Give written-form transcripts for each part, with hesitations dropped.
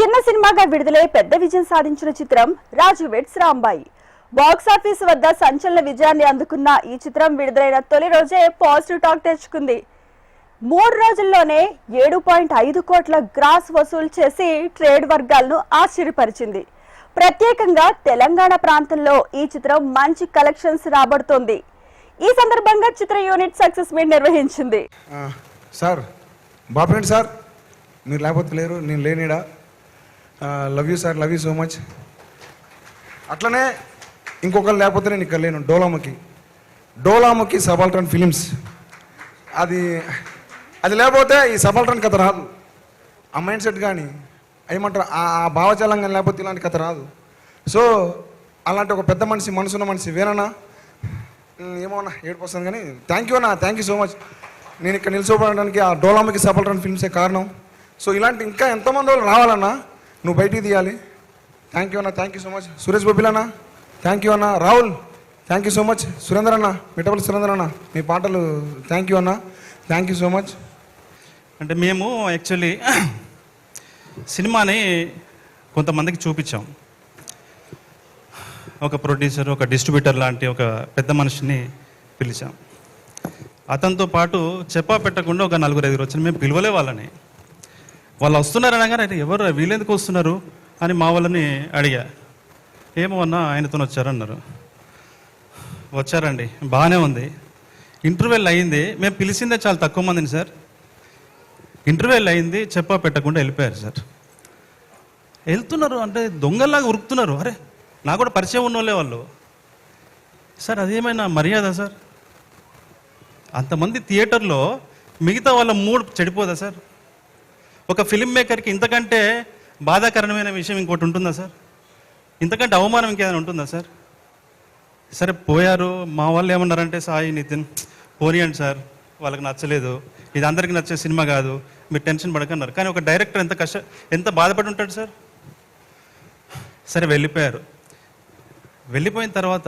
చిన్న సినిమాగా విడుదలై పెద్ద విజయం సాధించిన చిత్రం రాజు వెడ్స్ రాంబాయి. బాక్సాఫీస్ వద్ద సంచలన విజయాన్ని అందుకున్న ఈ చిత్రం విడుదలైన తొలి రోజే పాజిటివ్ టాక్ తెచ్చుకుంది. 3 రోజుల్లోనే 7.5 కోట్ల గ్రాస్ వసూలు చేసి ట్రేడ్ వర్గాలను ఆశ్చర్యపరిచింది. ప్రత్యేకంగా తెలంగాణ ప్రాంతంలో ఈ చిత్రం మంచి కలెక్షన్స్ రాబడుతోంది. ఈ సందర్భంగా చిత్ర యూనిట్ సక్సెస్ మీట్ నిర్వహించింది. సార్ బాపండి సార్, మీరు లేకపోతే లేరు, నేను లేనిడా. Love you sir, love you so much. అట్లనే ఇంకొకరు లేకపోతే నేను ఇక్కడ లేను. డోలాముకి సబాల్టర్న్ ఫిలిమ్స్, అది లేకపోతే ఈ సబాల్టర్న్ కథ రాదు. ఆ మైండ్ సెట్ కానీ ఏమంటారు, ఆ భావజాలం కానీ లేకపోతే ఇలాంటి కథ రాదు. సో అలాంటి ఒక పెద్ద మనిషి, మనసున్న మనిషి వేరన్నా. ఏమో అన్న ఏడుపు వస్తుంది కానీ థ్యాంక్ యూ అన్న, థ్యాంక్ యూ సో మచ్. నేను ఇక్కడ నిలిచిపోవడానికి ఆ డోలాముకి సబాల్టర్న్ ఫిల్మ్సే కారణం. సో ఇలాంటి ఇంకా ఎంతోమంది వాళ్ళు రావాలన్నా, నువ్వు బయటికి తీయాలి. థ్యాంక్ యూ అన్న, thank you so much. Suresh Bobbil అన్న థ్యాంక్ యూ అన్న. Rahul thank you so much. Surender అన్న, మిట్టపల్లి సురేందర్ అన్న, మీ పాటలు థ్యాంక్ యూ అన్న, థ్యాంక్ యూ సో మచ్. అంటే మేము యాక్చువల్లీ సినిమాని కొంతమందికి చూపించాం. ఒక ప్రొడ్యూసర్, ఒక డిస్ట్రిబ్యూటర్ లాంటి ఒక పెద్ద మనిషిని పిలిచాం. అతనితో పాటు చెప్పా పెట్టకుండా ఒక 4-5 వచ్చి మేము పిలవలే వాళ్ళని. వాళ్ళు వస్తున్నారు అనగానే ఎవరు వీళ్ళెందుకు వస్తున్నారు అని మా వాళ్ళని అడిగా. ఏమో అన్నా ఆయనతో వచ్చారన్నారు. వచ్చారండి, బాగానే ఉంది. ఇంటర్వెల్ అయింది, మేము పిలిచిందే చాలా తక్కువ మందిని సార్. ఇంటర్వెల్ అయింది, చెప్పా పెట్టకుండా వెళ్ళిపోయారు సార్. వెళ్తున్నారు అంటే దొంగల్లాగా ఉరుకుతున్నారు. అరే నాకు కూడా పరిచయం ఉన్నోళ్ళే వాళ్ళు. సార్ అదేమైనా మర్యాద సార్? అంతమంది థియేటర్లో మిగతా వాళ్ళ మూడ్ చెడిపోదా సార్? ఒక ఫిల్మ్ మేకర్కి ఇంతకంటే బాధాకరమైన విషయం ఇంకోటి ఉంటుందా సార్? ఇంతకంటే అవమానం ఇంకేదైనా ఉంటుందా సార్? సరే పోయారు. మా వాళ్ళు ఏమన్నారంటే, సాయి నితిన్ పోనీయండి సార్, వాళ్ళకి నచ్చలేదు, ఇది అందరికీ నచ్చే సినిమా కాదు, మీరు టెన్షన్ పడకన్నారు. కానీ ఒక డైరెక్టర్ ఎంత బాధపడి ఉంటాడు సార్? సరే వెళ్ళిపోయారు. వెళ్ళిపోయిన తర్వాత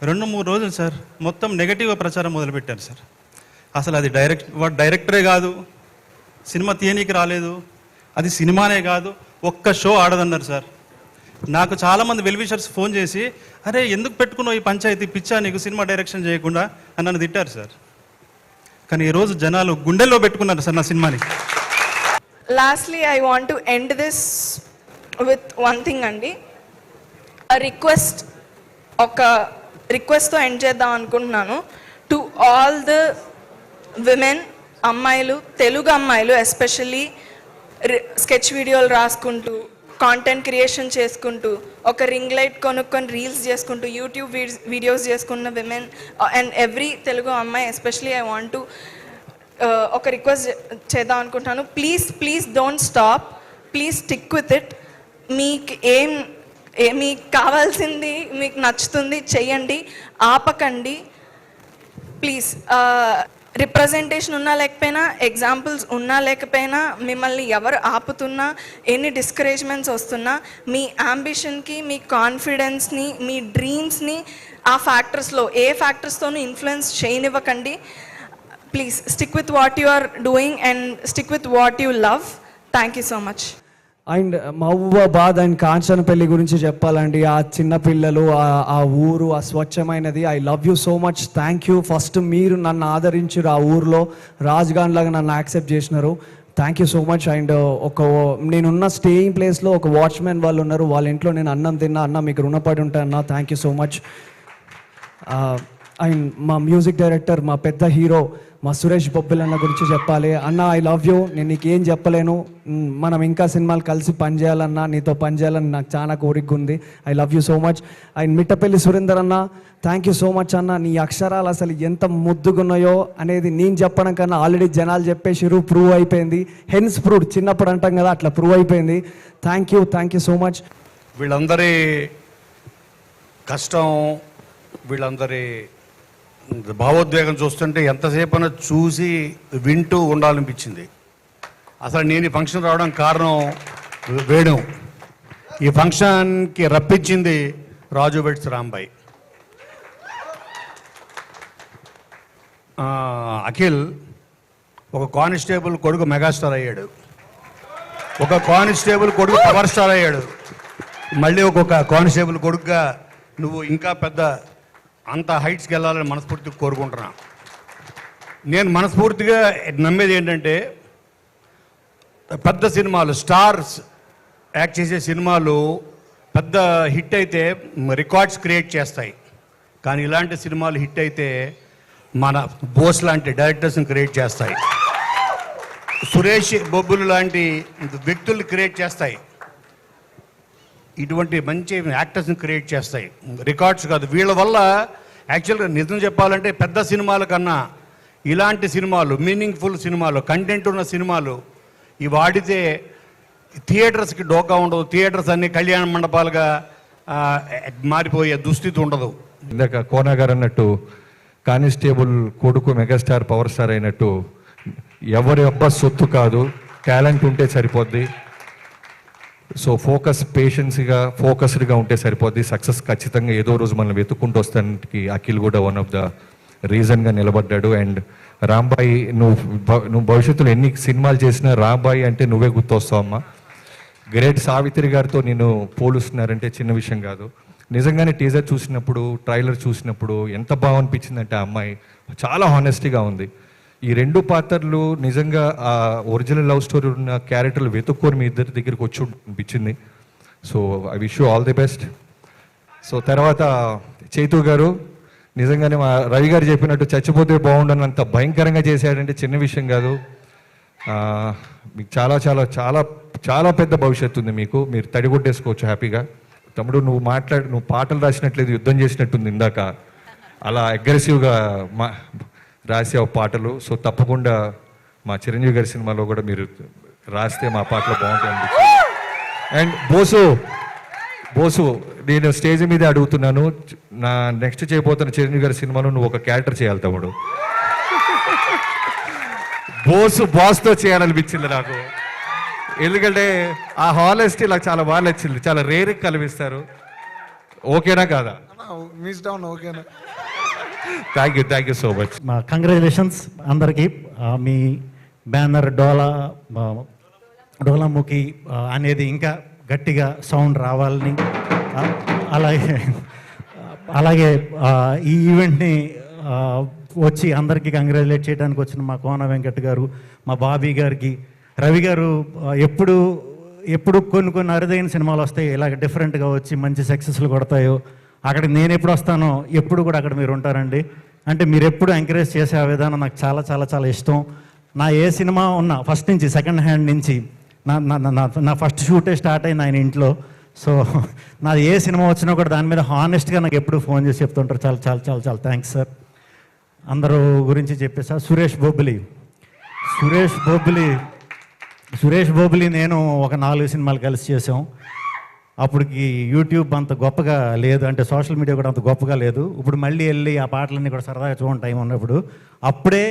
2-3 రోజులు సార్ మొత్తం నెగటివ్గా ప్రచారం మొదలుపెట్టారు సార్. అసలు అది వాడు డైరెక్టరే కాదు, సినిమా తీయనీకి రాలేదు, అది సినిమానే కాదు, ఒక్క షో ఆడదన్నారు సార్. నాకు చాలామంది వెల్విషర్స్ ఫోన్ చేసి, అరే ఎందుకు పెట్టుకున్నావు ఈ పంచాయతీ, పిచ్చా నీకు సినిమా డైరెక్షన్ చేయకుండా అని నన్ను తిట్టారు సార్. కానీ ఈరోజు జనాలు గుండెల్లో పెట్టుకున్నారు సార్ నా సినిమాని. Lastly, I want to end this with one thing అండి. ఒక రిక్వెస్ట్తో ఎండ్ చేద్దాం అనుకుంటున్నాను. టు ఆల్ ద విమెన్, అమ్మాయిలు, తెలుగు అమ్మాయిలు ఎస్పెషల్లీ స్కెచ్ వీడియోలు రాసుకుంటూ, కాంటెంట్ క్రియేషన్ చేసుకుంటూ, ఒక రింగ్ లైట్ కొనుక్కొని రీల్స్ చేసుకుంటూ, యూట్యూబ్ వీడియోస్ చేసుకున్న విమెన్ అండ్ ఎవ్రీ తెలుగు అమ్మాయి ఎస్పెషలీ ఐ వాంట్ టు ఒక రిక్వెస్ట్ చేద్దాం అనుకుంటున్నాను. Please don't stop, please stick with it. మీకు కావాల్సింది, మీకు నచ్చుతుంది చెయ్యండి, ఆపకండి ప్లీజ్. రిప్రజెంటేషన్ ఉన్నా లేకపోయినా, ఎగ్జాంపుల్స్ ఉన్నా లేకపోయినా, మిమ్మల్ని ఎవరు ఆపుతున్నా, ఎన్ని డిస్కరేజ్మెంట్స్ వస్తున్నా, మీ అంబిషన్కి, మీ కాన్ఫిడెన్స్ని, మీ డ్రీమ్స్ని ఆ ఫ్యాక్టర్స్లో ఏ ఫ్యాక్టర్స్తోనూ ఇన్ఫ్లుయెన్స్ చేయనివ్వకండి. Please stick with what you are doing and stick with what you love. Thank you so much. And Mahabubabad and Kanchanapalli గురించి చెప్పాలండి. ఆ చిన్నపిల్లలు, ఆ ఊరు, ఆ స్వచ్ఛమైనది. I love you so much. Thank you. First మీరు నన్ను ఆదరించారు, ఆ ఊర్లో రాజ్గాన్ లాగా నన్ను యాక్సెప్ట్ చేసినారు. Thank you so much. And నేనున్న స్టేయింగ్ ప్లేస్లో ఒక వాచ్మెన్ వాళ్ళు ఉన్నారు, వాళ్ళ ఇంట్లో నేను అన్నం తిన్నా. అన్న మీకు రుణపడి ఉంటాను, thank you so much. And మా మ్యూజిక్ డైరెక్టర్, మా పెద్ద హీరో మా సురేష్ బొబ్బిల్ అన్న గురించి చెప్పాలి. అన్న ఐ లవ్ యూ. నేను నీకేం చెప్పలేను, మనం ఇంకా సినిమాలు కలిసి పనిచేయాలన్నా, నీతో పనిచేయాలని నాకు చాలా కోరిక ఉంది. I love you so much. And Mittapalli Surender అన్న థ్యాంక్ యూ సో మచ్ అన్న. నీ అక్షరాలు అసలు ఎంత ముద్దుగున్నాయో అనేది నేను చెప్పడం కన్నా ఆల్రెడీ జనాలు చెప్పేసిరు, ప్రూవ్ అయిపోయింది. హెన్స్ ప్రూవ్, చిన్నప్పుడు అంటాం కదా, అట్లా ప్రూవ్ అయిపోయింది. Thank you so much. వీళ్ళందరి కష్టం, వీళ్ళందరి భావోద్వేగం చూస్తుంటే ఎంతసేపైనా చూసి వింటూ ఉండాలనిపించింది. అసలు నేను ఈ ఫంక్షన్ రావడం కారణం వేణు. ఈ ఫంక్షన్కి రప్పించింది రాజు వెడ్స్ రాంబాయి. అఖిల్ ఒక కానిస్టేబుల్ కొడుకు మెగాస్టార్ అయ్యాడు. ఒక కానిస్టేబుల్ కొడుకు పవర్ స్టార్ అయ్యాడు. మళ్ళీ ఒక్కొక్క కానిస్టేబుల్ కొడుకుగా నువ్వు ఇంకా పెద్ద అంత హైట్స్కి వెళ్ళాలని మనస్ఫూర్తిగా కోరుకుంటున్నా. నేను మనస్ఫూర్తిగా నమ్మేది ఏంటంటే పెద్ద సినిమాలు స్టార్స్ యాక్ట్ చేసే సినిమాలు పెద్ద హిట్ అయితే రికార్డ్స్ క్రియేట్ చేస్తాయి. కానీ ఇలాంటి సినిమాలు హిట్ అయితే మన బోస్ లాంటి డైరెక్టర్స్ని క్రియేట్ చేస్తాయి. సురేష్ బొబ్బులు లాంటి వ్యక్తుల్ని క్రియేట్ చేస్తాయి. ఇటువంటి మంచి యాక్టర్స్ని క్రియేట్ చేస్తాయి. రికార్డ్స్ కాదు. వీళ్ళ వల్ల యాక్చువల్గా నిజం చెప్పాలంటే పెద్ద సినిమాల కన్నా ఇలాంటి సినిమాలు, మీనింగ్ఫుల్ సినిమాలు, కంటెంట్ ఉన్న సినిమాలు ఇవి వాడితే థియేటర్స్కి డోకా ఉండదు. థియేటర్స్ అన్ని కళ్యాణ మండపాలుగా మారిపోయే దుస్థితి ఉండదు. ఇందాక కోనా గారు అన్నట్టు కానిస్టేబుల్ కొడుకు మెగాస్టార్ పవర్ స్టార్ అయినట్టు ఎవరి అబ్బా సొత్తు కాదు, టాలెంట్ ఉంటే సరిపోద్ది. సో ఫోకస్డ్గా ఉంటే సరిపోద్ది. సక్సెస్ ఖచ్చితంగా ఏదో రోజు మనం వెతుక్కుంటూ వస్తానికి అఖిల్ కూడా వన్ ఆఫ్ ద రీజన్గా నిలబడ్డాడు. అండ్ రాంబాయి, నువ్వు భవిష్యత్తులో ఎన్ని సినిమాలు చేసినా రాంబాయి అంటే నువ్వే గుర్తొస్తావమ్మా. గ్రేట్ సావిత్రి గారితో నేను పోలుస్తున్నారంటే చిన్న విషయం కాదు. నిజంగానే టీజర్ చూసినప్పుడు, ట్రైలర్ చూసినప్పుడు ఎంత బాగా అనిపించిందంటే ఆ అమ్మాయి చాలా హానెస్టీగా ఉంది. ఈ రెండు పాత్రలు నిజంగా ఆ ఒరిజినల్ లవ్ స్టోరీ ఉన్న క్యారెక్టర్లు వెతుక్కొని మీ ఇద్దరి దగ్గరికి వచ్చి అనిపించింది. So I wish you all the best. So తర్వాత చైతు గారు నిజంగానే మా రవి గారు చెప్పినట్టు చచ్చిపోతే బాగుండని అంత భయంకరంగా చేశాడంటే చిన్న విషయం కాదు. మీకు చాలా చాలా చాలా చాలా పెద్ద భవిష్యత్తు ఉంది. మీరు తడిగొట్టేసుకోవచ్చు హ్యాపీగా. తమ్ముడు నువ్వు పాటలు రాసినట్లేదు, యుద్ధం చేసినట్టుంది ఇందాక. అలా అగ్రెసివ్గా రాసావు పాటలు. సో తప్పకుండా మా చిరంజీవి గారి సినిమాలో కూడా మీరు రాస్తే మా పాటలు బాగుంటాయి అనిపించింది. అండ్ బోసు నేను స్టేజ్ మీద అడుగుతున్నాను, నా నెక్స్ట్ చేయబోతున్న చిరంజీవి గారి సినిమాలో నువ్వు ఒక క్యారెక్టర్ చేయాలి తమ్ముడు. బాస్తో చేయాలనిపించింది నాకు. ఎందుకంటే ఆ హానెస్టీ నాకు చాలా బాగా నచ్చింది. చాలా రేర్గా కనిపిస్తారు. ఓకేనా కాదా? మిస్ డౌన్ ఓకేనా? Thank you so much. Congratulations అందరికీ. మీ బ్యానర్ డోలాముఖి అనేది ఇంకా గట్టిగా సౌండ్ రావాలని, అలాగే ఈ ఈవెంట్ని వచ్చి అందరికీ కంగ్రాచులేట్ చేయడానికి వచ్చిన మా కోన వెంకట్ గారు, మా బాబీ గారికి, రవి గారు ఎప్పుడు కొన్ని అరుదైన సినిమాలు వస్తాయి ఇలాగ డిఫరెంట్గా వచ్చి మంచి సక్సెస్లు కొడతాయో అక్కడికి నేను ఎప్పుడు వస్తానో ఎప్పుడు కూడా అక్కడ మీరు ఉంటారండి. అంటే మీరు ఎప్పుడు ఎంకరేజ్ చేసే ఆ విధానం నాకు చాలా చాలా చాలా ఇష్టం. నా ఏ సినిమా ఉన్నా ఫస్ట్ నుంచి సెకండ్ హ్యాండ్ నుంచి నా ఫస్ట్ షూటే స్టార్ట్ అయింది ఆయన ఇంట్లో. సో నాది ఏ సినిమా వచ్చినా కూడా దాని మీద హానెస్ట్గా నాకు ఎప్పుడు ఫోన్ చేసి చెప్తుంటారు. చాలా చాలా చాలా చాలా థ్యాంక్స్ సార్. అందరూ గురించి చెప్పేసా. సురేష్ బొబ్బిలి నేను ఒక 4 సినిమాలు కలిసి చేసాం. అప్పటికి యూట్యూబ్ అంత గొప్పగా లేదు, అంటే సోషల్ మీడియా కూడా అంత గొప్పగా లేదు. ఇప్పుడు మళ్ళీ వెళ్ళి ఆ పాటలన్నీ కూడా సరదాగా చూడండి టైం ఉన్నప్పుడు. అప్పుడే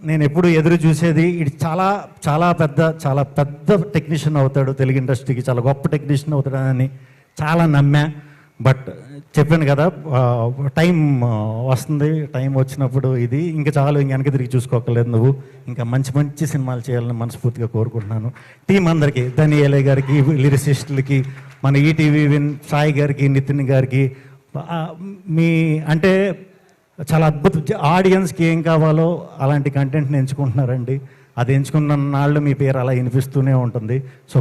నేను ఎప్పుడు ఎదురు చూసేది ఇది చాలా చాలా పెద్ద టెక్నీషియన్ అవుతాడు, తెలుగు ఇండస్ట్రీకి చాలా గొప్ప టెక్నీషియన్ అవుతాడని చాలా నమ్మా. బట్ చెప్పాను కదా, టైం వస్తుంది. టైం వచ్చినప్పుడు ఇది ఇంకా చాలు, ఇంక వెనక తిరిగి చూసుకోకలేదు. నువ్వు ఇంకా మంచి సినిమాలు చేయాలని మనస్ఫూర్తిగా కోరుకుంటున్నాను. టీం అందరికీ, ధనియాలే గారికి, లిరిసిస్టులకి, మన ఈటీవీ విన్ సాయి గారికి, నితిన్ గారికి, మీ అంటే చాలా అద్భుతం. ఆడియన్స్కి ఏం కావాలో అలాంటి కంటెంట్ని ఎంచుకుంటున్నారండి. అది ఎంచుకున్న నాళ్ళు మీ పేరు అలా వినిపిస్తూనే ఉంటుంది. సో